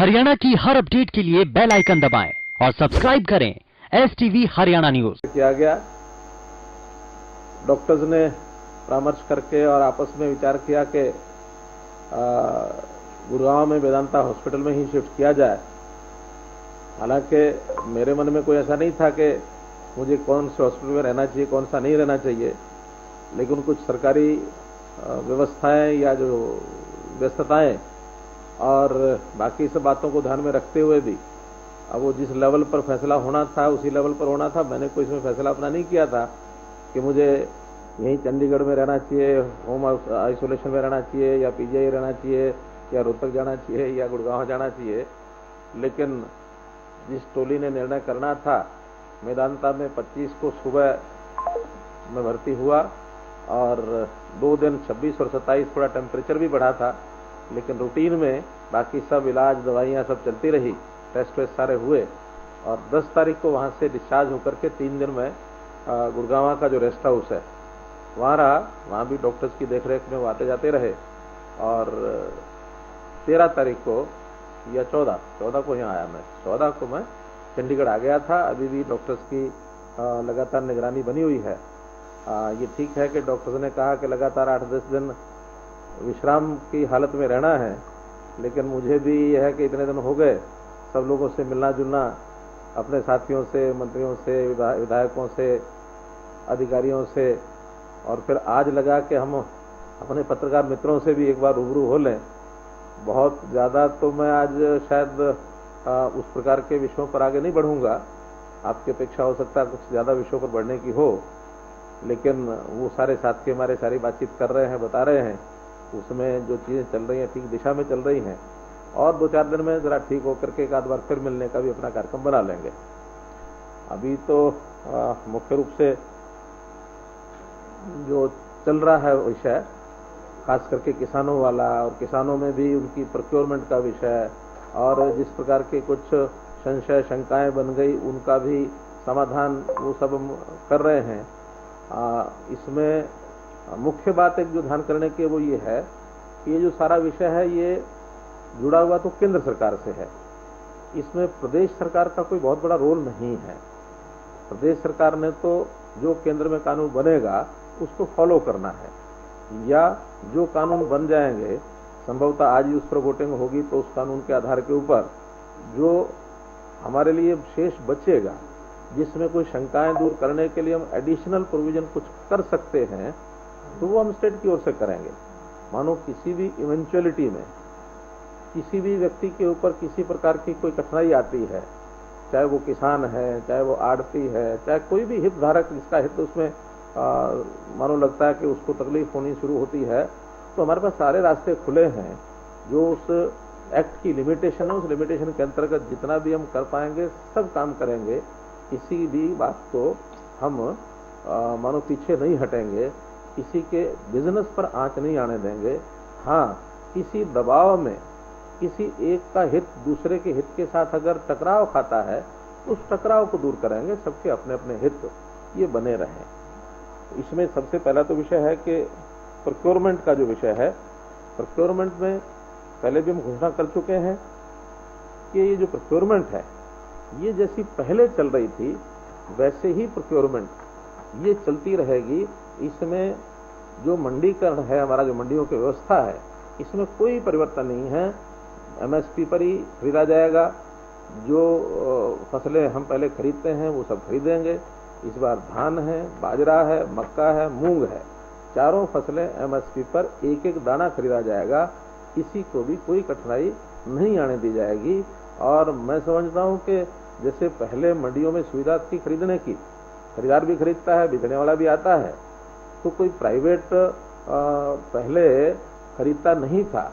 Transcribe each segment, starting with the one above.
हरियाणा की हर अपडेट के लिए बेल आइकन दबाएं और सब्सक्राइब करें STV हरियाणा न्यूज। किया गया, डॉक्टर्स ने परामर्श करके और आपस में विचार किया कि गुड़गांव में वेदांता हॉस्पिटल में ही शिफ्ट किया जाए। हालांकि मेरे मन में कोई ऐसा नहीं था कि मुझे कौन से हॉस्पिटल में रहना चाहिए, कौन सा नहीं रहना चाहिए, लेकिन कुछ सरकारी व्यवस्थाएं या जो व्यस्तताएं और बाकी सब बातों को ध्यान में रखते हुए भी अब वो जिस लेवल पर फैसला होना था उसी लेवल पर होना था। मैंने कोई इसमें फैसला अपना नहीं किया था कि मुझे यहीं चंडीगढ़ में रहना चाहिए, होम आइसोलेशन में रहना चाहिए, या PGI रहना चाहिए, या रोहतक जाना चाहिए, या गुड़गांव जाना चाहिए। लेकिन जिस टोली ने निर्णय करना था, मेदांता में 25 को सुबह में भर्ती हुआ और 2 दिन 26 और 27 थोड़ा टेम्परेचर भी बढ़ा था, लेकिन रूटीन में बाकी सब इलाज दवाइयाँ सब चलती रही, टेस्ट वेस्ट सारे हुए और 10 तारीख को वहाँ से डिस्चार्ज होकर के 3 दिन में गुड़गांव का जो रेस्ट हाउस है वहाँ रहा। वहाँ भी डॉक्टर्स की देखरेख में वो आते जाते रहे और 13 तारीख को या 14 को यहाँ आया मैं। 14 को मैं चंडीगढ़ आ गया था। अभी भी डॉक्टर्स की लगातार निगरानी बनी हुई है। ये ठीक है कि डॉक्टर्स ने कहा कि लगातार 8-10 दिन विश्राम की हालत में रहना है, लेकिन मुझे भी यह है कि इतने दिन हो गए सब लोगों से मिलना जुलना, अपने साथियों से, मंत्रियों से, विधायकों से, अधिकारियों से, और फिर आज लगा कि हम अपने पत्रकार मित्रों से भी एक बार रूबरू हो लें। बहुत ज़्यादा तो मैं आज शायद उस प्रकार के विषयों पर आगे नहीं बढ़ूंगा, आपकी अपेक्षा हो सकता है कुछ ज़्यादा विषयों पर बढ़ने की हो, लेकिन वो सारे साथी हमारे सारी बातचीत कर रहे हैं, बता रहे हैं उसमें जो चीज़ें चल रही हैं ठीक दिशा में चल रही हैं और 2-4 दिन में ज़रा ठीक होकर के एक आध बार फिर मिलने का भी अपना कार्यक्रम बना लेंगे। अभी तो मुख्य रूप से जो चल रहा है विषय खास करके किसानों वाला, और किसानों में भी उनकी प्रोक्योरमेंट का विषय, और जिस प्रकार के कुछ संशय शंकाएं बन गई उनका भी समाधान वो सब हम कर रहे हैं। इसमें मुख्य बात एक जो ध्यान करने की वो ये है कि ये जो सारा विषय है ये जुड़ा हुआ तो केंद्र सरकार से है, इसमें प्रदेश सरकार का कोई बहुत बड़ा रोल नहीं है। प्रदेश सरकार ने तो जो केंद्र में कानून बनेगा उसको फॉलो करना है, या जो कानून बन जाएंगे संभवतः आज ही उस पर वोटिंग होगी तो उस कानून के आधार के ऊपर जो हमारे लिए शेष बचेगा, जिसमें कोई शंकाएं दूर करने के लिए हम एडिशनल प्रोविजन कुछ कर सकते हैं, तो वो हम स्टेट की ओर से करेंगे। मानो किसी भी इवेंचुअलिटी में किसी भी व्यक्ति के ऊपर किसी प्रकार की कोई कठिनाई आती है, चाहे वो किसान है, चाहे वो आड़ती है, चाहे कोई भी हितधारक जिसका हित उसमें मानो लगता है कि उसको तकलीफ होनी शुरू होती है, तो हमारे पास सारे रास्ते खुले हैं। जो उस एक्ट की लिमिटेशन है उस लिमिटेशन के अंतर्गत जितना भी हम कर पाएंगे सब काम करेंगे। किसी भी बात को हम मानो पीछे नहीं हटेंगे, किसी के बिजनेस पर आंच नहीं आने देंगे। हाँ, किसी दबाव में किसी एक का हित दूसरे के हित के साथ अगर टकराव खाता है तो उस टकराव को दूर करेंगे, सबके अपने अपने हित ये बने रहें। इसमें सबसे पहला तो विषय है कि प्रोक्योरमेंट का जो विषय है, प्रोक्योरमेंट में पहले भी हम घोषणा कर चुके हैं कि ये जो प्रोक्योरमेंट है ये जैसी पहले चल रही थी वैसे ही प्रोक्योरमेंट ये चलती रहेगी। इसमें जो मंडीकरण है, हमारा जो मंडियों की व्यवस्था है, इसमें कोई परिवर्तन नहीं है। MSP पर ही खरीदा जाएगा। जो फसलें हम पहले खरीदते हैं वो सब खरीदेंगे। इस बार धान है, बाजरा है, मक्का है, मूंग है, चारों फसलें MSP पर एक एक दाना खरीदा जाएगा। किसी को भी कोई कठिनाई नहीं आने दी जाएगी। और मैं समझता हूं कि जैसे पहले मंडियों में सुविधा थी खरीदने की, खरीदार भी खरीदता है, बेचने वाला भी आता है, तो कोई प्राइवेट पहले खरीदता नहीं था।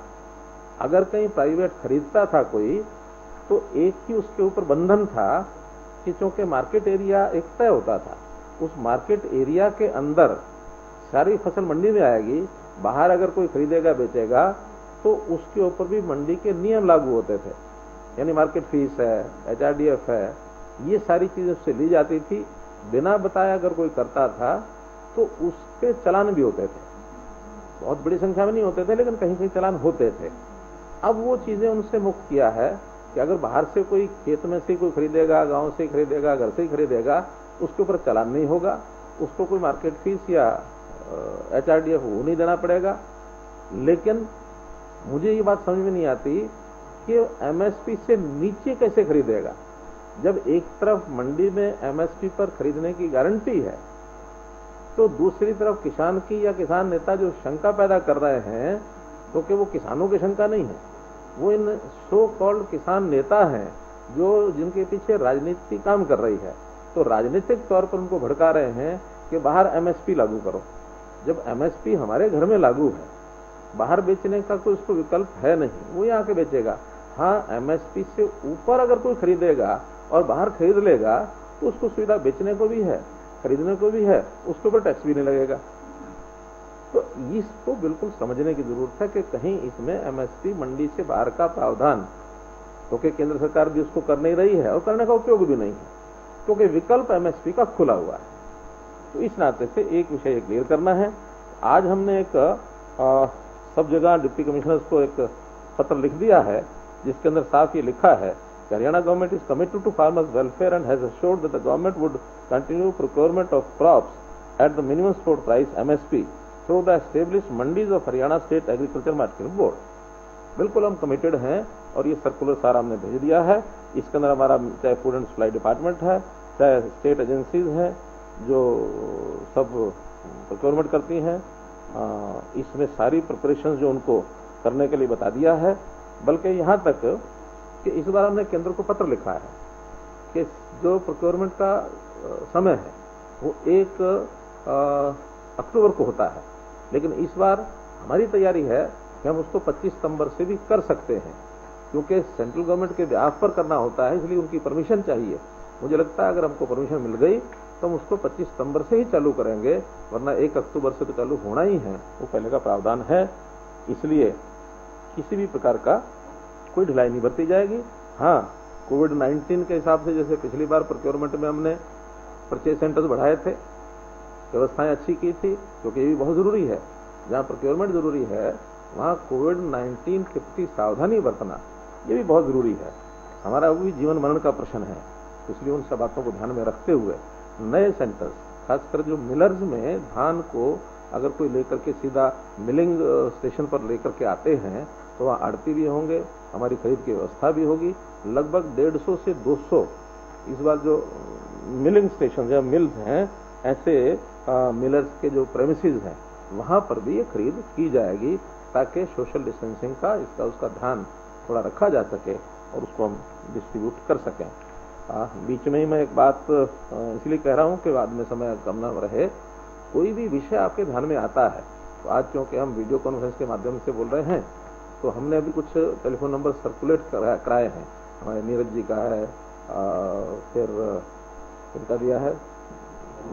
अगर कहीं प्राइवेट खरीदता था कोई तो एक ही उसके ऊपर बंधन था कि चूंकि मार्केट एरिया एक तय होता था, उस मार्केट एरिया के अंदर सारी फसल मंडी में आएगी। बाहर अगर कोई खरीदेगा बेचेगा तो उसके ऊपर भी मंडी के नियम लागू होते थे, यानी मार्केट फीस है, HRDF है, ये सारी चीजें उससे ली जाती थी। बिना बताए अगर कोई करता था तो उसके चालान भी होते थे। बहुत बड़ी संख्या में नहीं होते थे, लेकिन कहीं कहीं चालान होते थे। अब वो चीजें उनसे मुक्त किया है कि अगर बाहर से कोई खेत में से कोई खरीदेगा, गांव से खरीदेगा, घर से ही खरीदेगा, उसके ऊपर चालान नहीं होगा, उसको कोई मार्केट फीस या HRDF वो नहीं देना पड़ेगा। लेकिन मुझे ये बात समझ में नहीं आती कि MSP से नीचे कैसे खरीदेगा। जब एक तरफ मंडी में MSP पर खरीदने की गारंटी है, तो दूसरी तरफ किसान की या किसान नेता जो शंका पैदा कर रहे हैं, क्योंकि वो किसानों की शंका नहीं है, वो इन सो कॉल्ड किसान नेता हैं जो जिनके पीछे राजनीति काम कर रही है। तो राजनीतिक तौर पर उनको भड़का रहे हैं कि बाहर MSP लागू करो। जब MSP हमारे घर में लागू है, बाहर बेचने का कोई उसको विकल्प है नहीं, वो यहाँ के बेचेगा। हाँ, MSP से ऊपर अगर कोई खरीदेगा और बाहर खरीद लेगा तो उसको सुविधा बेचने को भी है, खरीदने को भी है, उसके ऊपर टैक्स भी नहीं लगेगा। तो इसको बिल्कुल समझने की जरूरत है कि कहीं इसमें MSP मंडी से बाहर का प्रावधान, क्योंकि केंद्र सरकार भी उसको कर नहीं रही है और करने का उपयोग भी नहीं है, क्योंकि विकल्प MSP का खुला हुआ है। तो इस नाते से एक विषय क्लियर करना है। आज हमने एक सब जगह डिप्टी कमिश्नर्स को एक पत्र लिख दिया है, जिसके अंदर साफ ये लिखा है कि Haryana government is committed to farmers welfare and has assured that the government would continue procurement of crops at the minimum support price MSP through the established mandis of Haryana State Agriculture Marketing Board। बिल्कुल हम committed हैं और ये circular सारा हमने भेज दिया है। इसके अंदर हमारा चाहे फूड एंड सप्लाई डिपार्टमेंट है, चाहे स्टेट एजेंसीज हैं जो सब प्रोक्योरमेंट करती हैं, इसमें सारी प्रिपरेशन जो उनको करने के लिए बता दिया है। बल्कि यहाँ तक कि इस बार हमने केंद्र को पत्र लिखा है कि जो प्रोक्योरमेंट का समय है वो 1 अक्टूबर को होता है, लेकिन इस बार हमारी तैयारी है कि हम उसको 25 सितंबर से भी कर सकते हैं, क्योंकि सेंट्रल गवर्नमेंट के बिहाफ पर करना होता है, इसलिए उनकी परमिशन चाहिए। मुझे लगता है अगर हमको परमिशन मिल गई तो हम उसको 25 सितंबर से ही चालू करेंगे, वरना 1 अक्टूबर से तो चालू होना ही है, वो पहले का प्रावधान है। इसलिए किसी भी प्रकार का कोई ढिलाई नहीं बरती जाएगी। हाँ, कोविड-19 के हिसाब से जैसे पिछली बार प्रोक्योरमेंट में हमने परचेज सेंटर्स बढ़ाए थे, व्यवस्थाएं अच्छी की थी, क्योंकि ये भी बहुत जरूरी है। जहाँ प्रोक्योरमेंट जरूरी है वहाँ कोविड-19 के प्रति सावधानी बरतना ये भी बहुत जरूरी है। हमारा वो भी जीवन मरण का प्रश्न है, इसलिए उन सब बातों को ध्यान में रखते हुए नए सेंटर्स, खासकर जो मिलर्स में धान को अगर कोई लेकर के सीधा मिलिंग स्टेशन पर लेकर के आते हैं तो वहाँ आड़ती भी होंगे, हमारी खरीद की व्यवस्था भी होगी। लगभग 150 से 200 इस बार जो मिलिंग स्टेशन या मिल्स हैं, ऐसे मिलर्स के जो प्रेमिसेस हैं वहाँ पर भी ये खरीद की जाएगी, ताकि सोशल डिस्टेंसिंग का इसका उसका ध्यान थोड़ा रखा जा सके और उसको हम डिस्ट्रीब्यूट कर सकें। बीच में ही मैं एक बात इसलिए कह रहा हूँ कि बाद में समय कम न रहे। कोई भी विषय आपके ध्यान में आता है तो आज क्योंकि हम वीडियो कॉन्फ्रेंस के माध्यम से बोल रहे हैं, तो हमने अभी कुछ टेलीफोन नंबर सर्कुलेट कराए हैं। हमारे नीरज जी का है, फिर इनका दिया है,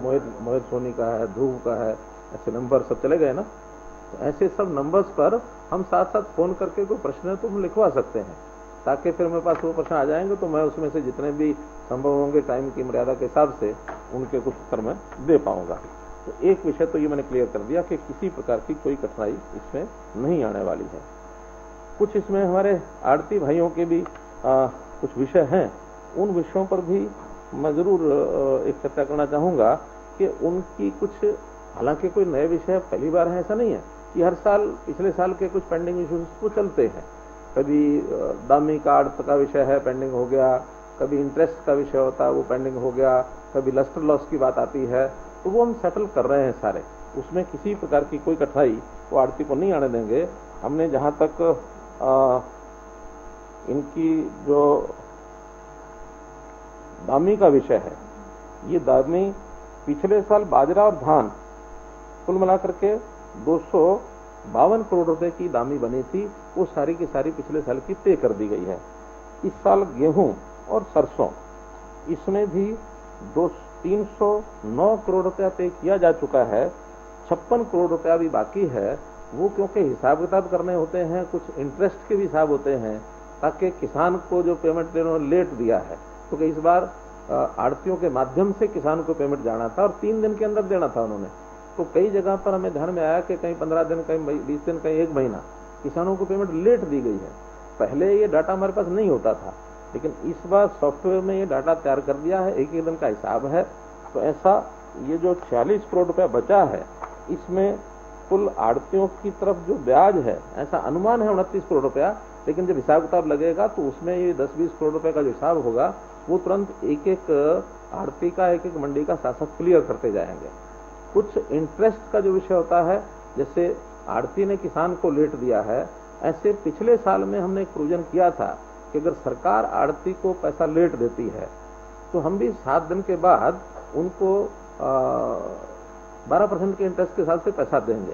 मोहित सोनी का है, ध्रुव का है, ऐसे नंबर सब चले गए ना। तो ऐसे सब नंबर्स पर हम साथ साथ फोन करके कोई प्रश्न तो हम लिखवा सकते हैं, ताकि फिर मेरे पास वो प्रश्न आ जाएंगे तो मैं उसमें से जितने भी संभव होंगे टाइम की मर्यादा के हिसाब से उनके कुछ उत्तर मैं दे पाऊंगा। तो एक विषय तो ये मैंने क्लियर कर दिया कि किसी प्रकार की कोई कठिनाई इसमें नहीं आने वाली है। कुछ इसमें हमारे आड़ती भाइयों के भी कुछ विषय हैं, उन विषयों पर भी मैं जरूर एक चर्चा करना चाहूंगा कि उनकी कुछ, हालांकि कोई नए विषय पहली बार है ऐसा नहीं है कि हर साल पिछले साल के कुछ पेंडिंग इश्यूज वो चलते हैं। कभी दामी का आड़त का विषय है, पेंडिंग हो गया, कभी इंटरेस्ट का विषय होता है वो पेंडिंग हो गया, कभी लस्टर लॉस की बात आती है, तो वो हम सेटल कर रहे हैं सारे। उसमें किसी प्रकार की कोई कठिनाई वो आड़ती को नहीं आने देंगे। हमने जहां तक इनकी जो दामी का विषय है, ये दामी पिछले साल बाजरा और धान कुल मिलाकर के 252 करोड़ रुपए की दामी बनी थी, वो सारी की सारी पिछले साल की तय कर दी गई है। इस साल गेहूं और सरसों इसमें भी 309 करोड़ रुपया तय किया जा चुका है। 56 करोड़ रुपया भी बाकी है। वो क्योंकि हिसाब किताब करने होते हैं, कुछ इंटरेस्ट के भी हिसाब होते हैं, ताकि किसान को जो पेमेंट उन्होंने लेट दिया है, क्योंकि इस बार आड़तियों के माध्यम से किसान को पेमेंट जाना था और 3 दिन के अंदर देना था उन्होंने। तो कई जगह पर हमें ध्यान में आया कि कहीं 15 दिन, कहीं 20 दिन, कहीं 1 महीना किसानों को पेमेंट लेट दी गई है। पहले ये डाटा हमारे पास नहीं होता था, लेकिन इस बार सॉफ्टवेयर में ये डाटा तैयार कर दिया है, एक एक दिन का हिसाब है। तो ऐसा ये जो 46 करोड़ रुपया बचा है, इसमें कुल आड़तियों की तरफ जो ब्याज है, ऐसा अनुमान है 29 करोड़ रुपया, लेकिन जब हिसाब किताब लगेगा तो उसमें ये 10-20 करोड़ रुपए का जो हिसाब होगा वो तुरंत एक एक आड़ती का, एक एक मंडी का शासक क्लियर करते जाएंगे। कुछ इंटरेस्ट का जो विषय होता है, जैसे आड़ती ने किसान को लेट दिया है, ऐसे पिछले साल में हमने एक प्रोविजन किया था कि अगर सरकार आड़ती को पैसा लेट देती है तो हम भी 7 दिन के बाद उनको 12% के इंटरेस्ट के हिसाब से पैसा देंगे,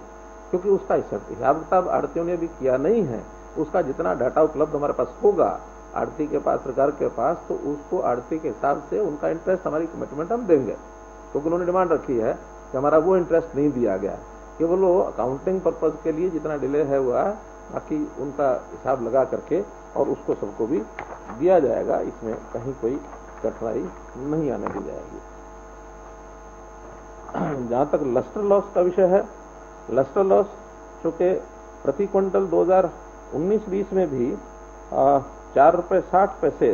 क्योंकि उसका हिसाब किताब आड़तियों ने भी किया नहीं है। उसका जितना डाटा उपलब्ध हमारे पास होगा आड़ती के पास, सरकार के पास, तो उसको आड़ती के हिसाब से उनका इंटरेस्ट, हमारी कमिटमेंट हम देंगे। क्योंकि उन्होंने डिमांड रखी है कि हमारा वो इंटरेस्ट नहीं दिया गया, केवल वो अकाउंटिंग पर्पज के लिए जितना डिले है हुआ है, बाकी उनका हिसाब लगा करके और उसको सबको भी दिया जाएगा। इसमें कहीं कोई कठिनाई नहीं आने दी जाएगी। जहां तक लस्टर लॉस का विषय है, लस्टर लॉस चूंकि प्रति क्विंटल 2019-20 में भी 4 रुपये 60 पैसे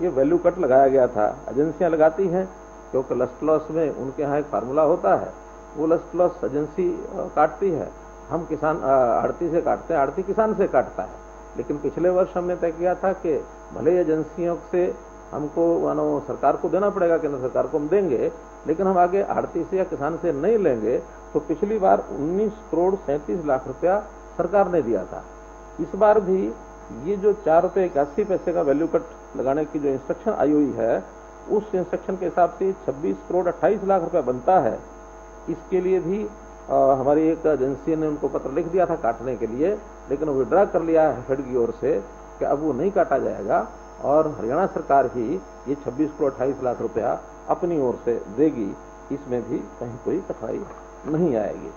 ये वैल्यू कट लगाया गया था। एजेंसियां लगाती हैं, क्योंकि लस्टर लॉस में उनके यहाँ एक फार्मूला होता है, वो लस्टर लॉस एजेंसी काटती है, हम किसान आड़ती से काटते हैं, आड़ती किसान से काटता है। लेकिन पिछले वर्ष हमने तय किया था कि भले एजेंसियों से हमको मानो सरकार को देना पड़ेगा, केंद्र सरकार को हम देंगे, लेकिन हम आगे आड़ती से या किसान से नहीं लेंगे। तो पिछली बार 19 करोड़ 37 लाख रुपया सरकार ने दिया था। इस बार भी ये जो 4 रुपये 81 पैसे का वैल्यू कट लगाने की जो इंस्ट्रक्शन आई हुई है, उस इंस्ट्रक्शन के हिसाब से 26 करोड़ 28 लाख रुपया बनता है। इसके लिए भी हमारी एक एजेंसी ने उनको पत्र लिख दिया था काटने के लिए, लेकिन विड्रा कर लिया है हेड की ओर से कि अब वो नहीं काटा जाएगा और हरियाणा सरकार ही ये 26 करोड़ 28 लाख रुपया अपनी ओर से देगी। इसमें भी कहीं कोई कठिनाई नहीं आएगी।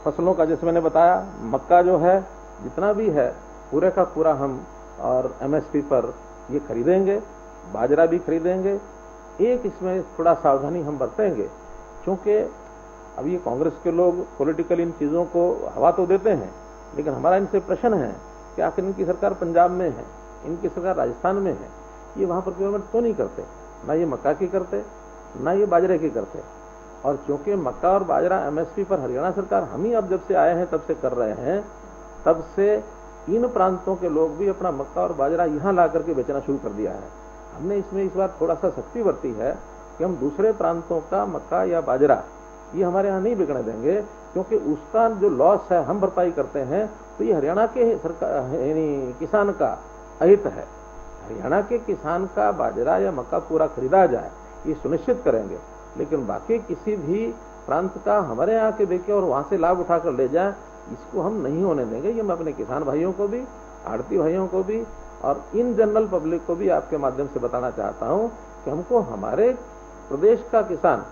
फसलों का जैसे मैंने बताया, मक्का जो है जितना भी है पूरे का पूरा हम और एमएसपी पर ये खरीदेंगे, बाजरा भी खरीदेंगे। एक इसमें थोड़ा सावधानी हम बरतेंगे, क्योंकि अब ये कांग्रेस के लोग पॉलिटिकल इन चीजों को हवा तो देते हैं, लेकिन हमारा इनसे प्रश्न है कि आखिर इनकी सरकार पंजाब में है, इनकी सरकार राजस्थान में है, ये वहां प्रोक्योरमेंट क्यों नहीं करते? ना ये मक्का की करते, ना ये बाजरे की करते। और चूंकि मक्का और बाजरा एमएसपी पर हरियाणा सरकार हम ही अब जब से आए हैं तब से कर रहे हैं, तब से इन प्रांतों के लोग भी अपना मक्का और बाजरा यहां ला करके बेचना शुरू कर दिया है। हमने इसमें इस बार थोड़ा सा सख्ती बरती है कि हम दूसरे प्रांतों का मक्का या बाजरा ये हमारे यहाँ नहीं बिकने देंगे, क्योंकि उसका जो लॉस है हम भरपाई करते हैं, तो ये हरियाणा के सरकार यानी किसान का अहित है। हरियाणा के किसान का बाजरा या मक्का पूरा खरीदा जाए, ये सुनिश्चित करेंगे। लेकिन बाकी किसी भी प्रांत का हमारे यहाँ के बेचे और वहां से लाभ उठाकर ले जाए, इसको हम नहीं होने देंगे। ये मैं अपने किसान भाइयों को भी, आड़ती भाइयों को भी और इन जनरल पब्लिक को भी आपके माध्यम से बताना चाहता हूं कि हमको हमारे प्रदेश का किसान,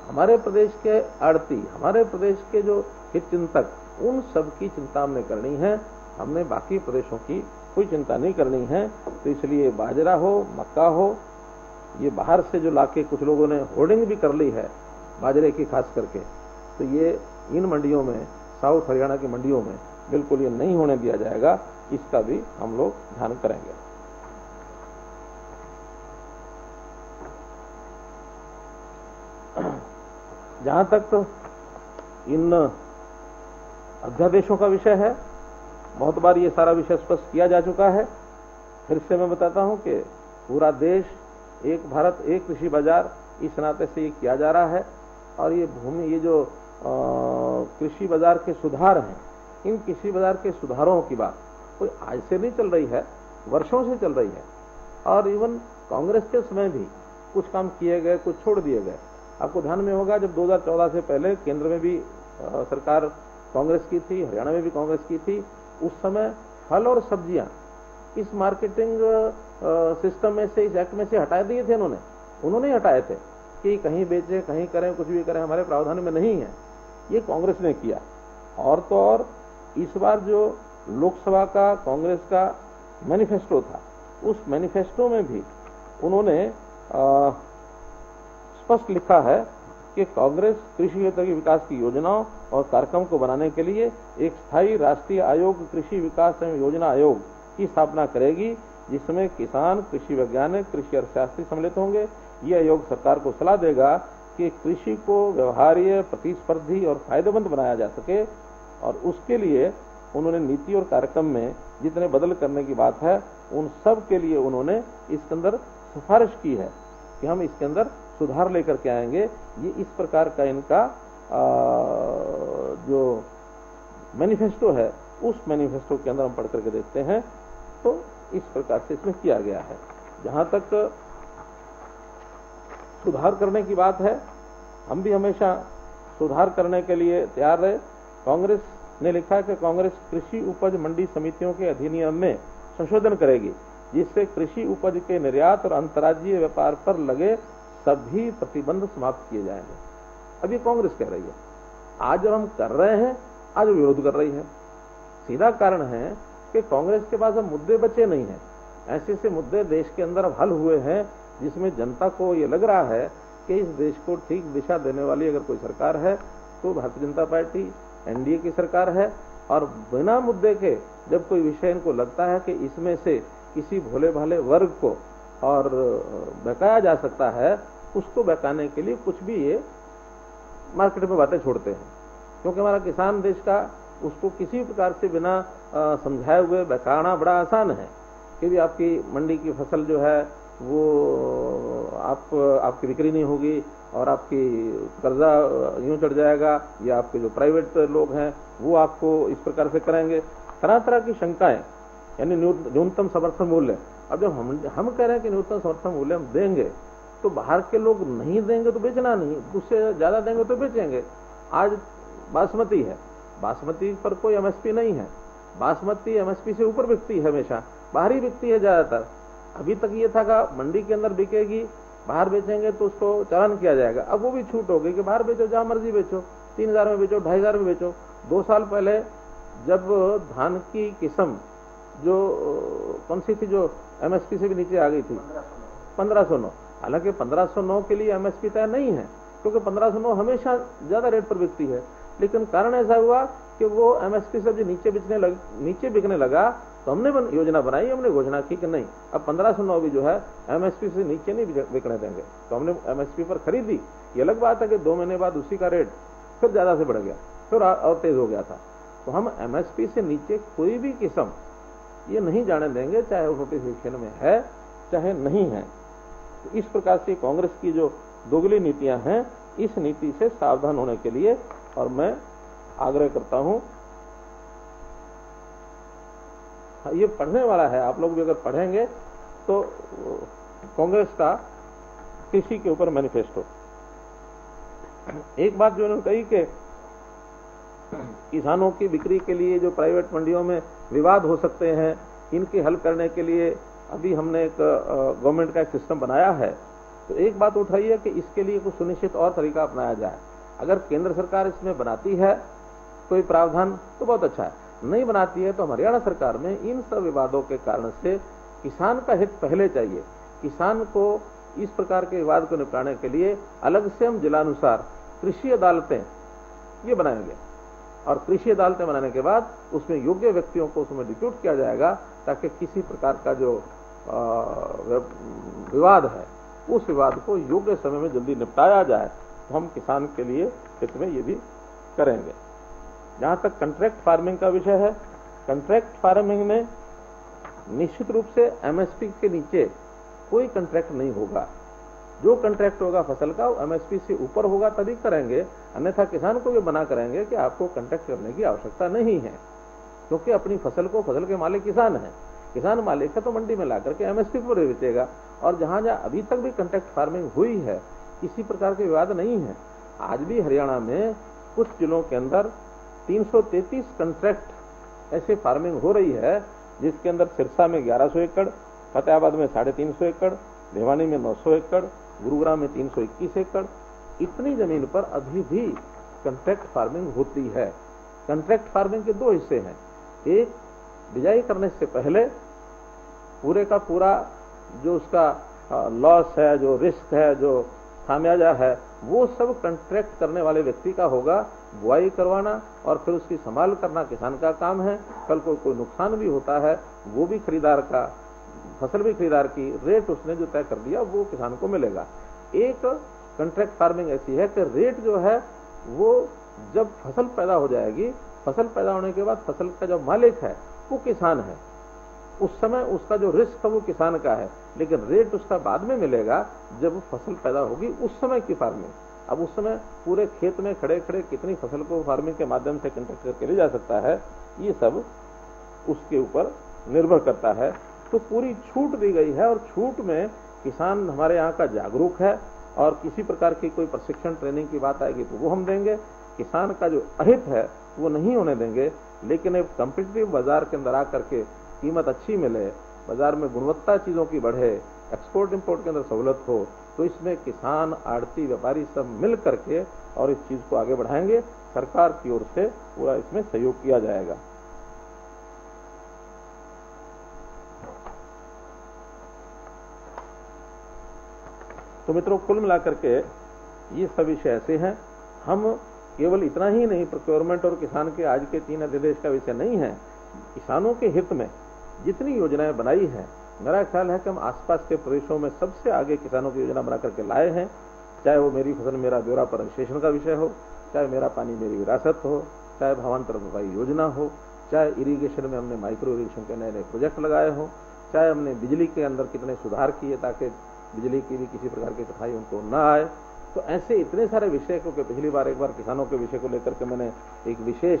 हमारे प्रदेश के आड़ती, हमारे प्रदेश के जो हित चिंतक, उन सब की चिंता हमने करनी है। हमने बाकी प्रदेशों की कोई चिंता नहीं करनी है। तो इसलिए बाजरा हो, मक्का हो, ये बाहर से जो लाके कुछ लोगों ने होर्डिंग भी कर ली है बाजरे की खास करके, तो ये इन मंडियों में, साउथ हरियाणा की मंडियों में बिल्कुल ये नहीं होने दिया जाएगा। इसका भी हम लोग ध्यान करेंगे। जहां तक इन अध्यादेशों का विषय है, बहुत बार ये सारा विषय स्पष्ट किया जा चुका है। फिर से मैं बताता हूं कि पूरा देश एक भारत एक कृषि बाजार, इस नाते से ये किया जा रहा है। और ये भूमि, ये जो कृषि बाजार के सुधार हैं, इन कृषि बाजार के सुधारों की बात कोई आज से नहीं चल रही है, वर्षों से चल रही है। और इवन कांग्रेस के समय भी कुछ काम किए गए, कुछ छोड़ दिए गए। आपको ध्यान में होगा जब 2014 से पहले केंद्र में भी सरकार कांग्रेस की थी, हरियाणा में भी कांग्रेस की थी, उस समय फल और सब्जियां इस मार्केटिंग सिस्टम में से, इस एक्ट में से हटा दिए थे। उन्होंने हटाए थे कि कहीं बेचे, कहीं करें, कुछ भी करें, हमारे प्रावधान में नहीं है। ये कांग्रेस ने किया। और तो और इस बार जो लोकसभा का कांग्रेस का मैनिफेस्टो था, उस मैनिफेस्टो में भी उन्होंने स्पष्ट लिखा है कि कांग्रेस कृषि क्षेत्र के विकास की योजनाओं और कार्यक्रम को बनाने के लिए एक स्थायी राष्ट्रीय आयोग, कृषि विकास एवं योजना आयोग की स्थापना करेगी, जिसमें किसान, कृषि वैज्ञानिक, कृषि अर्थशास्त्री सम्मिलित होंगे। यह आयोग सरकार को सलाह देगा कि कृषि को व्यवहार्य, प्रतिस्पर्धी और फायदेमंद बनाया जा सके, और उसके लिए उन्होंने नीति और कार्यक्रम में जितने बदल करने की बात है उन सब के लिए उन्होंने इसके अंदर सिफारिश की है कि हम इसके अंदर सुधार लेकर के आएंगे। ये इस प्रकार का इनका जो मैनिफेस्टो है, उस मैनिफेस्टो के अंदर हम पढ़ करके देखते हैं तो इस प्रकार से इसमें किया गया है। जहां तक सुधार करने की बात है, हम भी हमेशा सुधार करने के लिए तैयार रहे। कांग्रेस ने लिखा कि कांग्रेस कृषि उपज मंडी समितियों के अधिनियम में संशोधन करेगी, जिससे कृषि उपज के निर्यात और अंतर्राज्यीय व्यापार पर लगे सभी प्रतिबंध समाप्त किए जाएंगे। अब ये कांग्रेस कह रही है, आज जब हम कर रहे हैं, आज विरोध कर रही है। सीधा कारण है कि कांग्रेस के पास अब मुद्दे बचे नहीं हैं। ऐसे ऐसे मुद्दे देश के अंदर अब हल हुए हैं जिसमें जनता को ये लग रहा है कि इस देश को ठीक दिशा देने वाली अगर कोई सरकार है तो भारतीय जनता पार्टी एनडीए की सरकार है। और बिना मुद्दे के जब कोई विषय इनको लगता है कि इसमें से किसी भोले भाले वर्ग को और बहकाया जा सकता है, उसको बहकाने के लिए कुछ भी ये मार्केट में बातें छोड़ते हैं। क्योंकि हमारा किसान देश का, उसको किसी प्रकार से बिना समझाए हुए बहकाना बड़ा आसान है कि भी आपकी मंडी की फसल जो है वो आपकी बिक्री नहीं होगी और आपकी कर्जा यूं चढ़ जाएगा, या आपके जो प्राइवेट लोग हैं वो आपको इस प्रकार से करेंगे। तरह तरह की शंकाएं, यानी न्यूनतम समर्थन मूल्य। अब जब हम कह रहे हैं कि न्यूनतम समर्थन मूल्य हम देंगे तो बाहर के लोग नहीं देंगे तो बेचना नहीं, उससे ज्यादा देंगे तो बेचेंगे। आज बासमती है, बासमती पर कोई एमएसपी नहीं है, बासमती एमएसपी से ऊपर बिकती है, हमेशा बाहर ही बिकती है ज्यादातर। अभी तक ये था कि मंडी के अंदर बिकेगी, बाहर बेचेंगे तो उसको चालान किया जाएगा। अब वो भी छूट हो गई कि बाहर बेचो, जहां मर्जी बेचो, 3000 में बेचो, 2500 में बेचो। 2 साल पहले जब धान की किस्म जो कौन सी थी जो एमएसपी से भी नीचे आ गई थी, 1509। हालांकि 1509 के लिए एमएसपी तय नहीं है, क्योंकि 1509 हमेशा ज्यादा रेट पर बिकती है। लेकिन कारण ऐसा हुआ कि वो एमएसपी से जो नीचे बिकने लगा तो हमने योजना बनाई, हमने घोषणा की कि नहीं, अब 1509 भी जो है एमएसपी से नीचे नहीं बिकने देंगे। तो हमने एमएसपी पर खरीदी। ये अलग बात है कि 2 महीने बाद उसी का रेट फिर ज्यादा से बढ़ गया, फिर और तेज हो गया था। तो हम एमएसपी से नीचे कोई भी किस्म ये नहीं जाने देंगे, चाहे वो नोटिफिकेशन में है चाहे नहीं है। तो इस प्रकार से कांग्रेस की जो दोगली नीतियां हैं, इस नीति से सावधान होने के लिए और मैं आग्रह करता हूं। ये पढ़ने वाला है, आप लोग भी अगर पढ़ेंगे तो कांग्रेस का कृषि के ऊपर मैनिफेस्टो। एक बात जो उन्होंने कही कि किसानों की बिक्री के लिए जो प्राइवेट मंडियों में विवाद हो सकते हैं, इनके हल करने के लिए अभी हमने एक गवर्नमेंट का एक सिस्टम बनाया है। तो एक बात उठाई है कि इसके लिए कुछ सुनिश्चित और तरीका अपनाया जाए। अगर केंद्र सरकार इसमें बनाती है कोई प्रावधान तो बहुत अच्छा है, नहीं बनाती है तो हरियाणा सरकार में इन सब विवादों के कारण से किसान का हित पहले चाहिए। किसान को इस प्रकार के विवाद को निपटाने के लिए अलग से हम जिलानुसार कृषि अदालतें ये बनाएंगे, और कृषि अदालतें बनाने के बाद उसमें योग्य व्यक्तियों को उसमें डिप्यूट किया जाएगा, ताकि किसी प्रकार का जो विवाद है उस विवाद को योग्य समय में जल्दी निपटाया जाए। तो हम किसान के लिए हित में ये भी करेंगे। जहां तक कॉन्ट्रैक्ट फार्मिंग का विषय है, कॉन्ट्रैक्ट फार्मिंग में निश्चित रूप से एमएसपी के नीचे कोई कॉन्ट्रैक्ट नहीं होगा। जो कॉन्ट्रैक्ट होगा फसल का वो एमएसपी से ऊपर होगा तभी करेंगे, अन्यथा किसान को भी मना करेंगे कि आपको कॉन्ट्रैक्ट करने की आवश्यकता नहीं है, क्योंकि अपनी फसल को, फसल के मालिक किसान है, किसान मालिक है तो मंडी में ला करके एमएसपी पर बेचेगा। और जहां जहां अभी तक भी कॉन्ट्रैक्ट फार्मिंग हुई है, किसी प्रकार के विवाद नहीं है। आज भी हरियाणा में कुछ जिलों के अंदर 333 कॉन्ट्रैक्ट ऐसे फार्मिंग हो रही है, जिसके अंदर सिरसा में 1100 एकड़, फतेहाबाद में 350 एकड़, भिवानी में 900 एकड़, गुरुग्राम में 321 एकड़। इतनी जमीन पर अभी भी कॉन्ट्रैक्ट फार्मिंग होती है। कॉन्ट्रैक्ट फार्मिंग के 2 हिस्से हैं। एक, बिजाई करने से पहले पूरे का पूरा जो उसका लॉस है, जो रिस्क है, जो खामियाजा है, वो सब कॉन्ट्रैक्ट करने वाले व्यक्ति का होगा। बुआई करवाना और फिर उसकी संभाल करना किसान का काम है। कल को कोई नुकसान भी होता है वो भी खरीदार का, फसल भी खरीदार की, रेट उसने जो तय कर दिया वो किसान को मिलेगा। एक कॉन्ट्रैक्ट फार्मिंग ऐसी है कि रेट जो है वो जब फसल पैदा हो जाएगी, फसल पैदा होने के बाद फसल का जो मालिक है वो किसान है, उस समय उसका जो रिस्क है वो किसान का है, लेकिन रेट उसका बाद में मिलेगा जब फसल पैदा होगी उस समय की फार्मिंग। अब उस समय पूरे खेत में खड़े खड़े कितनी फसल को फार्मिंग के माध्यम से कॉन्ट्रैक्ट करके ले जा सकता है, ये सब उसके ऊपर निर्भर करता है। तो पूरी छूट दी गई है और छूट में किसान हमारे यहाँ का जागरूक है और किसी प्रकार की कोई प्रशिक्षण ट्रेनिंग की बात आएगी तो वो हम देंगे। किसान का जो अहित है वो नहीं होने देंगे, लेकिन एक कॉम्पिटिटिव बाजार के अंदर आकर के कीमत अच्छी मिले, बाजार में गुणवत्ता चीजों की बढ़े, एक्सपोर्ट इंपोर्ट के अंदर सहूलत हो, तो इसमें किसान, आड़ती, व्यापारी सब मिल करके और इस चीज को आगे बढ़ाएंगे। सरकार की ओर से पूरा इसमें सहयोग किया जाएगा। तो मित्रों, कुल मिलाकर के ये सब विषय ऐसे हैं। हम केवल इतना ही नहीं, प्रोक्योरमेंट और किसान के आज के 3 अध्यादेश का विषय नहीं है। किसानों के हित में जितनी योजनाएं बनाई हैं, मेरा ख्याल है कि हम आसपास के प्रदेशों में सबसे आगे किसानों की योजना बना करके लाए हैं। चाहे वो मेरी फसल मेरा ब्यौरा पर रजिस्ट्रेशन का विषय हो, चाहे मेरा पानी मेरी विरासत हो, चाहे भावांतर भरपाई योजना हो, चाहे इरिगेशन में हमने माइक्रो इरिगेशन के नए नए प्रोजेक्ट लगाए हो, चाहे हमने बिजली के अंदर कितने सुधार किए ताकि बिजली की भी किसी प्रकार की कठिनाई उनको न आए। तो ऐसे इतने सारे विषय, क्योंकि पिछली बार एक बार किसानों के विषय को लेकर के मैंने एक विशेष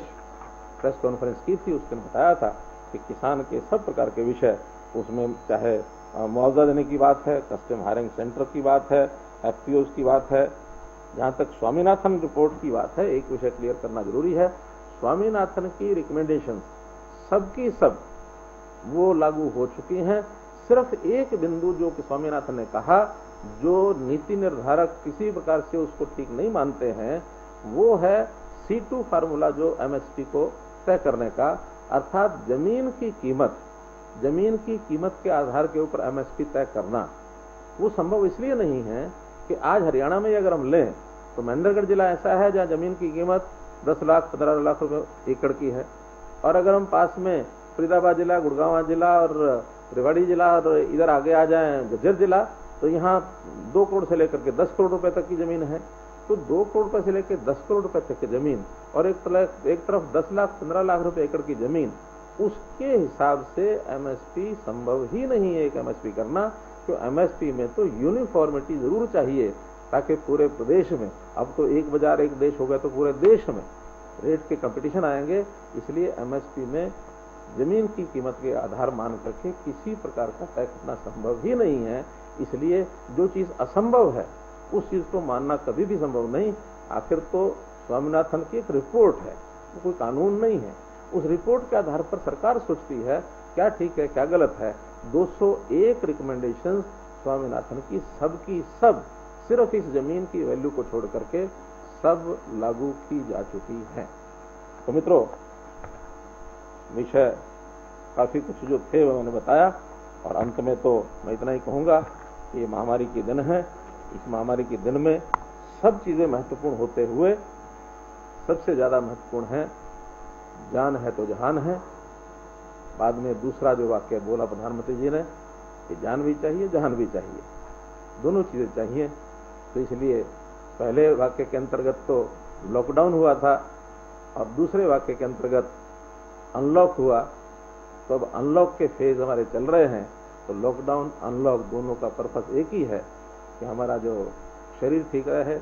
प्रेस कॉन्फ्रेंस की थी, उसके बताया था कि किसान के सब प्रकार के विषय, उसमें चाहे मुआवजा देने की बात है, कस्टम हायरिंग सेंटर की बात है, एफपीओ की बात है, जहां तक स्वामीनाथन रिपोर्ट की बात है, एक विषय क्लियर करना जरूरी है। स्वामीनाथन की रिकमेंडेशन सबकी सब वो लागू हो चुकी हैं। सिर्फ एक बिंदु जो कि स्वामीनाथन ने कहा, जो नीति निर्धारक किसी प्रकार से उसको ठीक नहीं मानते हैं, वो है C2 फार्मूला, जो एमएसपी को तय करने का, अर्थात जमीन की कीमत के आधार के ऊपर एमएसपी तय करना। वो संभव इसलिए नहीं है कि आज हरियाणा में अगर हम लें तो महेंद्रगढ़ जिला ऐसा है जहां जमीन की कीमत 10 लाख 15 लाख रुपए एकड़ की है, और अगर हम पास में फरीदाबाद जिला, गुड़गांव जिला और रेवाड़ी जिला और इधर आगे आ जाएं झज्जर जिला, तो यहाँ 2 करोड़ से लेकर के 10 करोड़ रुपए तक की जमीन है। तो 2 करोड़ रुपए से लेकर 10 करोड़ रुपए तक की जमीन और एक तरफ 10 लाख 15 लाख रुपए एकड़ की जमीन, उसके हिसाब से एमएसपी संभव ही नहीं है एक एमएसपी करना। तो एमएसपी में तो यूनिफॉर्मिटी जरूर चाहिए ताकि पूरे प्रदेश में, अब तो एक बाजार एक देश हो गया तो पूरे देश में रेट के कंपटीशन आएंगे। इसलिए एमएसपी में जमीन की कीमत के आधार मान करके किसी प्रकार का तय करना संभव ही नहीं है। इसलिए जो चीज असंभव है उस चीज को मानना कभी भी संभव नहीं। आखिर तो स्वामीनाथन की एक रिपोर्ट है, वो कोई कानून नहीं है। उस रिपोर्ट के आधार पर सरकार सोचती है क्या ठीक है क्या गलत है। 201 रिकमेंडेशन स्वामीनाथन की सब सिर्फ इस जमीन की वैल्यू को छोड़ करके सब लागू की जा चुकी है। तो मित्रों, विषय काफी कुछ जो थे वो मैंने बताया, और अंत में तो मैं इतना ही कहूंगा कि ये महामारी के दिन है। इस महामारी के दिन में सब चीजें महत्वपूर्ण होते हुए सबसे ज्यादा महत्वपूर्ण है जान है तो जहान है। बाद में दूसरा जो वाक्य बोला प्रधानमंत्री जी ने कि जान भी चाहिए जहान भी चाहिए, दोनों चीजें चाहिए। तो इसलिए पहले वाक्य के अंतर्गत तो लॉकडाउन हुआ था और दूसरे वाक्य के अंतर्गत अनलॉक हुआ। तो अब अनलॉक के फेज हमारे चल रहे हैं। तो लॉकडाउन अनलॉक दोनों का पर्पस एक ही है कि हमारा जो शरीर ठीक रहे,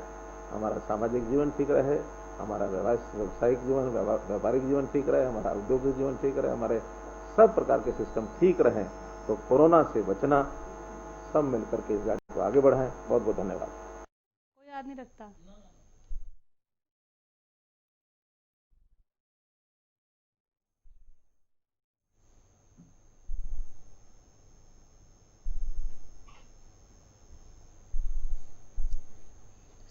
हमारा सामाजिक जीवन ठीक रहे, हमारा व्यावसायिक जीवन, व्यापारिक जीवन ठीक रहे, हमारा औद्योगिक जीवन ठीक रहे, हमारे सब प्रकार के सिस्टम ठीक रहें। तो कोरोना से बचना, सब मिलकर के इस गाड़ी को आगे बढ़ाएं। बहुत बहुत धन्यवाद। कोई याद नहीं रखता।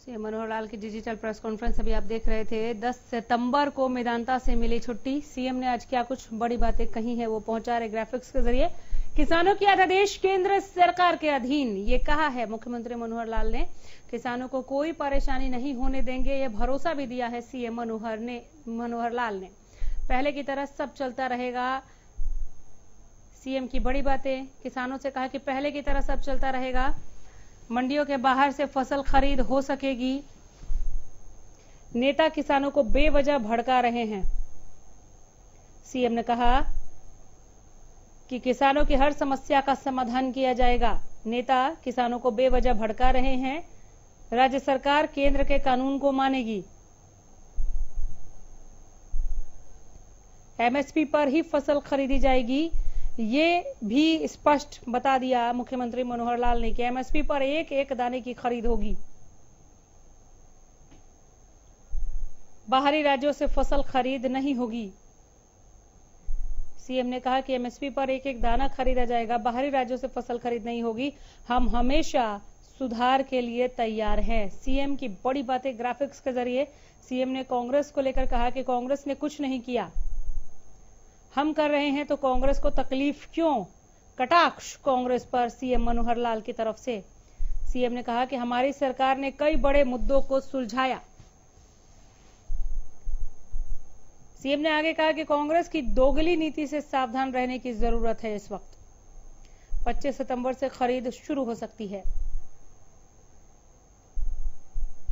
सीएम मनोहर लाल की डिजिटल प्रेस कॉन्फ्रेंस अभी आप देख रहे थे। 10 सितंबर को मेदांता से मिली छुट्टी। सीएम ने आज क्या कुछ बड़ी बातें कही हैं वो पहुंचा रहे ग्राफिक्स के जरिए। किसानों की अध्यादेश केंद्र सरकार के अधीन, ये कहा है मुख्यमंत्री मनोहर लाल ने। किसानों को कोई परेशानी नहीं होने देंगे, ये भरोसा भी दिया है सीएम मनोहर लाल ने। पहले की तरह सब चलता रहेगा। सीएम की बड़ी बातें, किसानों से कहा कि पहले की तरह सब चलता रहेगा, मंडियों के बाहर से फसल खरीद हो सकेगी। नेता किसानों को बेवजह भड़का रहे हैं। सीएम ने कहा कि किसानों की हर समस्या का समाधान किया जाएगा। नेता किसानों को बेवजह भड़का रहे हैं। राज्य सरकार केंद्र के कानून को मानेगी। एमएसपी पर ही फसल खरीदी जाएगी, ये भी स्पष्ट बता दिया मुख्यमंत्री मनोहर लाल ने कि एमएसपी पर एक एक दाने की खरीद होगी। बाहरी राज्यों से फसल खरीद नहीं होगी। सीएम ने कहा कि एमएसपी पर एक एक दाना खरीदा जाएगा, बाहरी राज्यों से फसल खरीद नहीं होगी। हम हमेशा सुधार के लिए तैयार हैं। सीएम की बड़ी बातें ग्राफिक्स के जरिए। सीएम ने कांग्रेस को लेकर कहा कि कांग्रेस ने कुछ नहीं किया, हम कर रहे हैं तो कांग्रेस को तकलीफ क्यों। कटाक्ष कांग्रेस पर सीएम मनोहर लाल की तरफ से। सीएम ने कहा कि हमारी सरकार ने कई बड़े मुद्दों को सुलझाया। सीएम ने आगे कहा कि कांग्रेस की दोगली नीति से सावधान रहने की जरूरत है। इस वक्त 25 सितंबर से खरीद शुरू हो सकती है।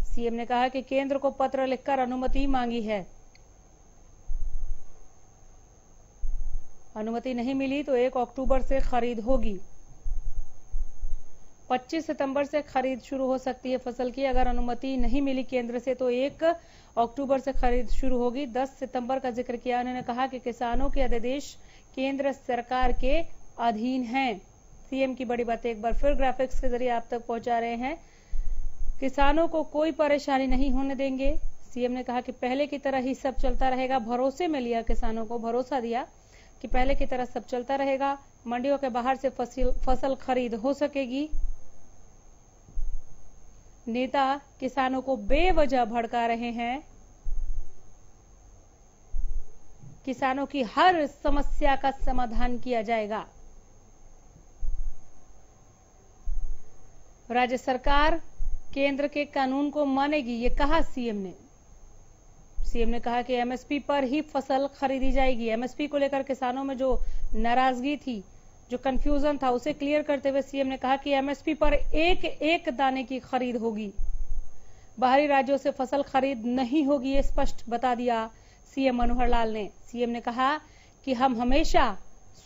सीएम ने कहा कि केंद्र को पत्र लिखकर अनुमति मांगी है, अनुमति नहीं मिली तो 1 अक्टूबर से खरीद होगी। 25 सितंबर से खरीद शुरू हो सकती है फसल की। अगर अनुमति नहीं मिली केंद्र से तो 1 अक्टूबर से खरीद शुरू होगी। 10 सितंबर का जिक्र किया। उन्होंने कहा कि किसानों के अध्यादेश केंद्र सरकार के अधीन हैं। सीएम की बड़ी बातें एक बार फिर ग्राफिक्स के जरिए आप तक पहुंचा रहे हैं। किसानों को कोई परेशानी नहीं होने देंगे। सीएम ने कहा कि पहले की तरह ही सब चलता रहेगा। भरोसे में लिया, किसानों को भरोसा दिया कि पहले की तरह सब चलता रहेगा। मंडियों के बाहर से फसल खरीद हो सकेगी। नेता किसानों को बेवजह भड़का रहे हैं। किसानों की हर समस्या का समाधान किया जाएगा। राज्य सरकार केंद्र के कानून को मानेगी, ये कहा सीएम ने। सीएम ने कहा कि एमएसपी पर ही फसल खरीदी जाएगी। एमएसपी को लेकर किसानों में जो नाराजगी थी, जो कंफ्यूजन था, उसे क्लियर करते हुए सीएम ने कहा कि एमएसपी पर एक एक दाने की खरीद होगी। बाहरी राज्यों से फसल खरीद नहीं होगी, ये स्पष्ट बता दिया सीएम मनोहर लाल ने। सीएम ने कहा कि हम हमेशा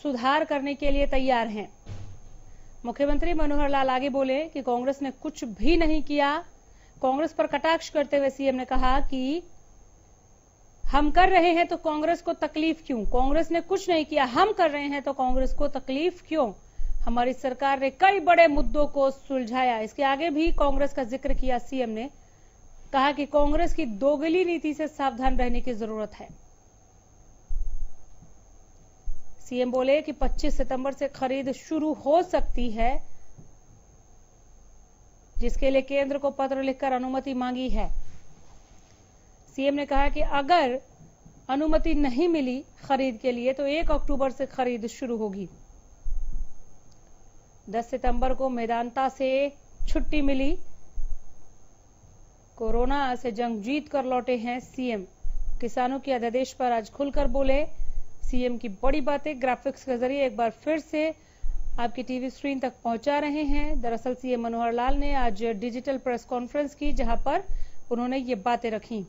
सुधार करने के लिए तैयार हैं। मुख्यमंत्री मनोहर लाल आगे बोले कि कांग्रेस ने कुछ भी नहीं किया। कांग्रेस पर कटाक्ष करते हुए सीएम ने कहा कि हम कर रहे हैं तो कांग्रेस को तकलीफ क्यों। कांग्रेस ने कुछ नहीं किया, हम कर रहे हैं तो कांग्रेस को तकलीफ क्यों। हमारी सरकार ने कई बड़े मुद्दों को सुलझाया। इसके आगे भी कांग्रेस का जिक्र किया सीएम ने। कहा कि कांग्रेस की दोगली नीति से सावधान रहने की जरूरत है। सीएम बोले कि 25 सितंबर से खरीद शुरू हो सकती है, जिसके लिए केंद्र को पत्र लिखकर अनुमति मांगी है। सीएम ने कहा कि अगर अनुमति नहीं मिली खरीद के लिए तो 1 अक्टूबर से खरीद शुरू होगी। 10 सितंबर को मेदांता से छुट्टी मिली। कोरोना से जंग जीत कर लौटे हैं सीएम। किसानों के अध्यादेश पर आज खुलकर बोले। सीएम की बड़ी बातें ग्राफिक्स के जरिए एक बार फिर से आपकी टीवी स्क्रीन तक पहुंचा रहे हैं। दरअसल सीएम मनोहर लाल ने आज डिजिटल प्रेस कॉन्फ्रेंस की, जहां पर उन्होंने ये बातें रखी।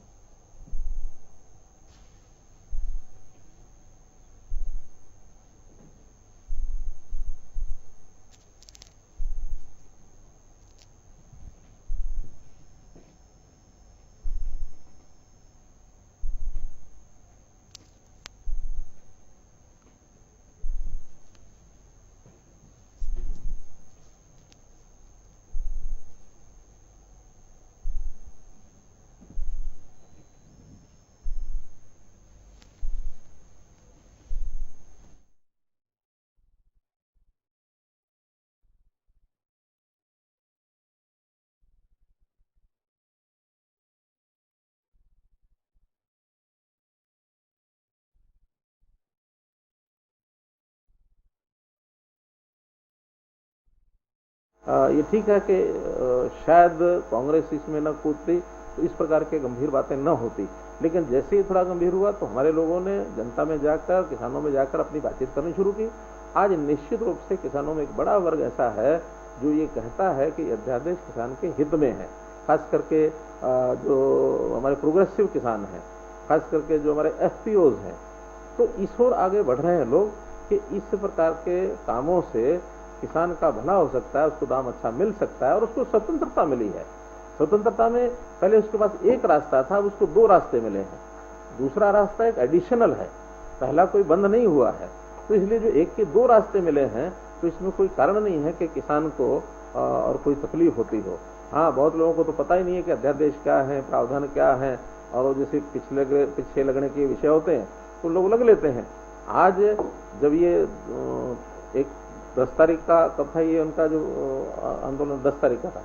ये ठीक है कि शायद कांग्रेस इसमें न कूदती तो इस प्रकार के गंभीर बातें न होती, लेकिन जैसे ही थोड़ा गंभीर हुआ तो हमारे लोगों ने जनता में जाकर, किसानों में जाकर अपनी बातचीत करनी शुरू की। आज निश्चित रूप से किसानों में एक बड़ा वर्ग ऐसा है जो ये कहता है कि अध्यादेश किसान के हित में है, खास करके जो हमारे प्रोग्रेसिव किसान हैं, खास करके जो हमारे एफपीओज हैं, तो इस ओर आगे बढ़ रहे हैं लोग कि इस प्रकार के कामों से किसान का भला हो सकता है, उसको दाम अच्छा मिल सकता है और उसको स्वतंत्रता मिली है। स्वतंत्रता में पहले उसके पास एक रास्ता था, अब उसको दो रास्ते मिले हैं। दूसरा रास्ता एक एडिशनल है, पहला कोई बंद नहीं हुआ है, तो इसलिए जो एक के दो रास्ते मिले हैं तो इसमें कोई कारण नहीं है कि किसान को और कोई तकलीफ होती हो। हाँ, बहुत लोगों को तो पता ही नहीं है कि अध्यादेश क्या है, प्रावधान क्या है, और जैसे पीछे लगने के विषय होते हैं तो लोग लग लेते हैं। आज जब ये एक 10 तारीख का कब था ये उनका जो आंदोलन 10 तारीख का था,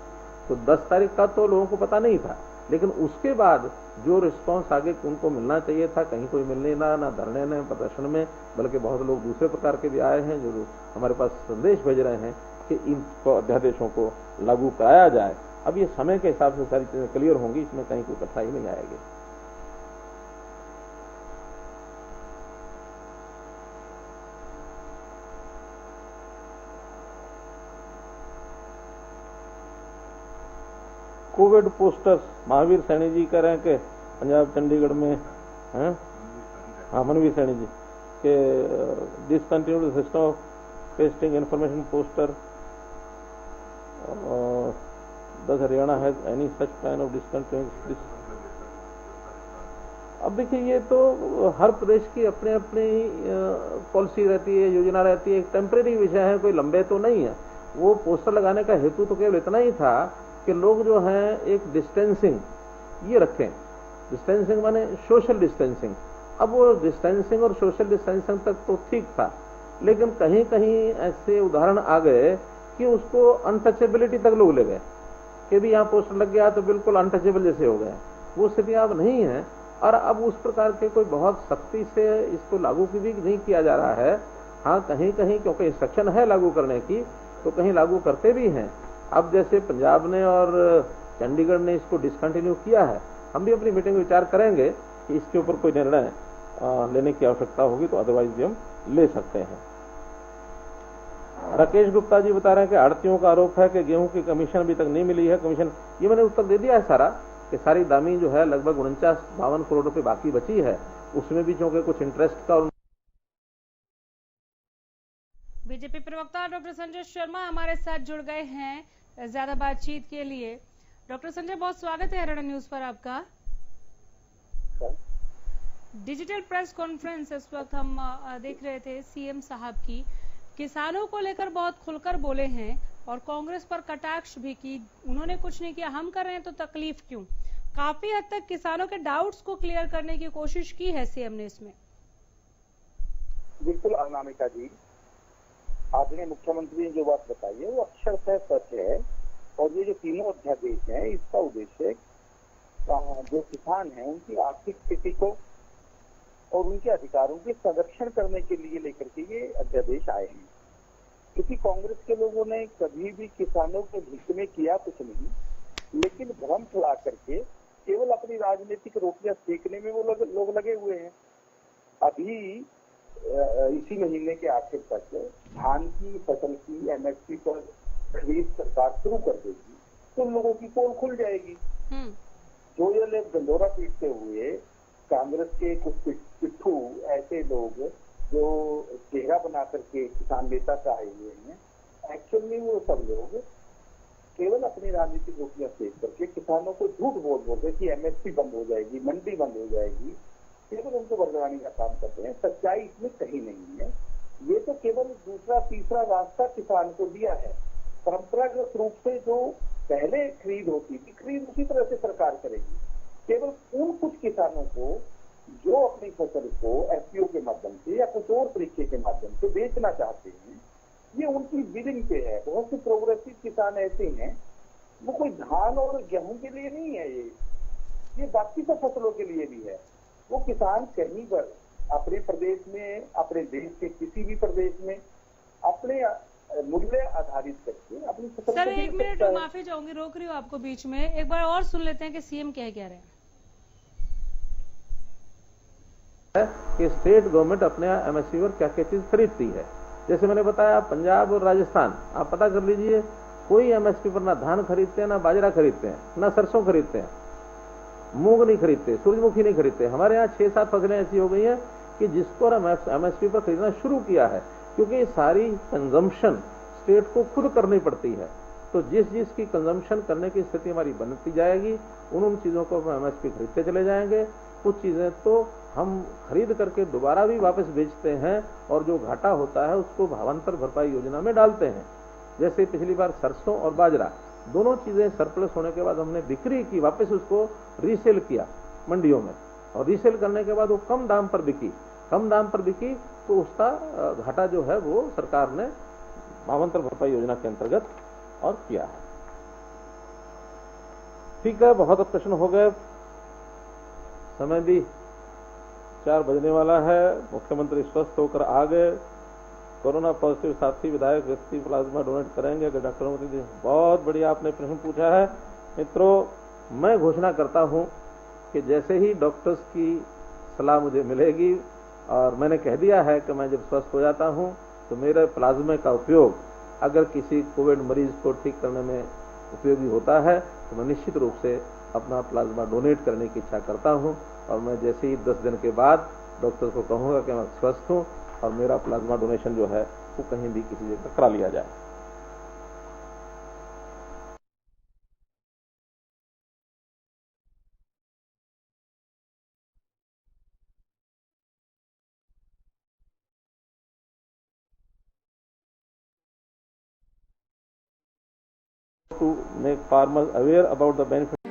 तो 10 तारीख का तो लोगों को पता नहीं था, लेकिन उसके बाद जो रिस्पांस आगे उनको मिलना चाहिए था, कहीं कोई मिलने ना धरने न प्रदर्शन में, बल्कि बहुत लोग दूसरे प्रकार के भी आए हैं जो हमारे पास संदेश भेज रहे हैं कि इन अध्यादेशों को लागू कराया जाए। अब ये समय के हिसाब से सारी चीजें क्लियर होंगी, इसमें कहीं कोई कठिनाई नहीं आएगी। कोविड पोस्टर्स महावीर सैनी जी कह रहे हैं कि पंजाब चंडीगढ़ में हैं, हाँ मनवीर सैनी जी के discontinue system of pasting information poster, does Haryana has any such plan of discontinue. अब देखिए, ये तो हर प्रदेश की अपने अपनी पॉलिसी रहती है, योजना रहती है, एक टेम्परेरी विषय है, कोई लंबे तो नहीं है। वो पोस्टर लगाने का हेतु तो केवल इतना ही था कि लोग जो हैं एक डिस्टेंसिंग ये रखें। डिस्टेंसिंग माने सोशल डिस्टेंसिंग। अब वो डिस्टेंसिंग और सोशल डिस्टेंसिंग तक तो ठीक था, लेकिन कहीं कहीं ऐसे उदाहरण आ गए कि उसको अनटचेबिलिटी तक लोग ले गए कि भी यहाँ पोस्टर लग गया तो बिल्कुल अनटचेबल जैसे हो गए। वो स्थिति अब नहीं है, और अब उस प्रकार के कोई बहुत सख्ती से इसको लागू भी नहीं किया जा रहा है। हाँ, कहीं कहीं क्योंकि इंस्ट्रक्शन है लागू करने की, तो कहीं लागू करते भी हैं। अब जैसे पंजाब ने और चंडीगढ़ ने इसको डिसकंटिन्यू किया है, हम भी अपनी मीटिंग में विचार करेंगे कि इसके ऊपर कोई निर्णय लेने की आवश्यकता होगी तो अदरवाइज भी हम ले सकते हैं। राकेश गुप्ता जी बता रहे हैं कि आड़तियों का आरोप है कि गेहूं की कमीशन अभी तक नहीं मिली है। कमीशन, ये मैंने उत्तर दे दिया है सारा कि सारी दामी जो है लगभग 49-52 करोड़ रुपए बाकी बची है, उसमें भी चूंकि कुछ इंटरेस्ट का। बीजेपी प्रवक्ता डॉक्टर संजय शर्मा हमारे साथ जुड़ गए हैं ज्यादा बातचीत के लिए। डॉक्टर संजय, बहुत स्वागत है हरियाणा न्यूज पर आपका। डिजिटल प्रेस कॉन्फ्रेंस इस वक्त हम देख रहे थे, सीएम साहब की किसानों को लेकर बहुत खुलकर बोले हैं और कांग्रेस पर कटाक्ष भी की। उन्होंने कुछ नहीं किया, हम कर रहे हैं तो तकलीफ क्यों। काफी हद तक किसानों के डाउट्स को क्लियर करने की कोशिश की है सीएम ने इसमें। बिल्कुल अनामिका जी, आदरणीय मुख्यमंत्री ने जो बात बताई है वो अक्षरशः सच है, और ये जो तीनों अध्यादेश हैं इसका उद्देश्य जो किसान हैं उनकी आर्थिक स्थिति को और उनके अधिकारों के संरक्षण करने के लिए लेकर के ये अध्यादेश आए हैं। क्योंकि कांग्रेस के लोगों ने कभी भी किसानों के हित में किया कुछ नहीं, लेकिन भ्रम फैला करके केवल अपनी राजनीतिक रोटियां सेकने में वो लोग लगे हुए हैं। अभी इसी महीने के आखिर तक धान की फसल की एमएसपी पर खरीद सरकार शुरू कर देगी तो लोगों की पोल खुल जाएगी। जो ये लोग गंडोरा पीटते हुए कांग्रेस के कुछ पिट्ठू ऐसे लोग जो चेहरा बना करके किसान नेता से आए हुए हैं, एक्चुअल में वो सब लोग केवल अपनी राजनीतिक रोटियां सेक करके किसानों को झूठ बोल के कि एमएसपी बंद हो जाएगी, मंडी बंद हो जाएगी, केवल उनको बरगलाने का काम करते हैं। सच्चाई इसमें कहीं नहीं है। ये तो केवल दूसरा तीसरा रास्ता किसान को दिया है। परंपरागत रूप से जो पहले खरीद होती थी, खरीद उसी तरह से सरकार करेगी। केवल उन कुछ किसानों को जो अपनी फसल को एफपीओ के माध्यम से या कुछ और तरीके के माध्यम से बेचना चाहते हैं, ये उनकी बिलिंग पे है। बहुत से प्रोग्रेसिव किसान ऐसे हैं, वो कोई धान और गेहूं के लिए नहीं है, ये बाकी सब फसलों के लिए भी है। वो किसान कहीं पर अपने प्रदेश में, अपने देश के किसी भी प्रदेश में अपने मूल्य आधारित करके अपनी फसल सर को बेच एक मिनट सकता है। माफी चाहूंगी, रोक रही हूँ आपको बीच में, एक बार और सुन लेते हैं कि सीएम क्या कह रहे हैं। कि स्टेट गवर्नमेंट अपने एमएसपी पर क्या क्या चीज खरीदती है। जैसे मैंने बताया, पंजाब और राजस्थान आप पता कर लीजिए, कोई एमएसपी पर ना धान खरीदते हैं, ना बाजरा खरीदते हैं, ना सरसों खरीदते हैं, मूंग नहीं खरीदते, सूरजमुखी नहीं खरीदते। हमारे यहाँ 6-7 फसलें ऐसी हो गई हैं कि जिसको एमएसपी पर खरीदना शुरू किया है, क्योंकि सारी कंजम्पशन स्टेट को खुद करनी पड़ती है। तो जिस की कंजम्पशन करने की स्थिति हमारी बनती जाएगी, उन चीजों को हम एमएसपी खरीदते चले जाएंगे। कुछ चीजें तो हम खरीद करके दोबारा भी वापस बेचते हैं और जो घाटा होता है उसको भावांतर भरपाई योजना में डालते हैं। जैसे पिछली बार सरसों और बाजरा दोनों चीजें सरप्लस होने के बाद हमने बिक्री की, वापस उसको रीसेल किया मंडियों में, और रीसेल करने के बाद वो कम दाम पर बिकी तो उसका घाटा जो है वो सरकार ने भावांतर भरपाई योजना के अंतर्गत और किया है। ठीक है, बहुत प्रश्न हो गए, समय भी 4 बजने वाला है। मुख्यमंत्री स्वस्थ होकर आ गए। कोरोना पॉजिटिव साथी विधायक व्यक्ति प्लाज्मा डोनेट करेंगे अगर डॉक्टर मोदी। बहुत बढ़िया आपने प्रश्न पूछा है। मित्रों, मैं घोषणा करता हूं कि जैसे ही डॉक्टर्स की सलाह मुझे मिलेगी, और मैंने कह दिया है कि मैं जब स्वस्थ हो जाता हूं तो मेरे प्लाज्मा का उपयोग अगर किसी कोविड मरीज को ठीक करने में उपयोगी होता है तो मैं निश्चित रूप से अपना प्लाज्मा डोनेट करने की इच्छा करता हूं। और मैं जैसे ही 10 दिन के बाद डॉक्टर को कहूंगा कि मैं स्वस्थ हूं और मेरा प्लाज्मा डोनेशन जो है वो कहीं भी किसी जगह करा लिया जाए। To make farmers aware about the benefit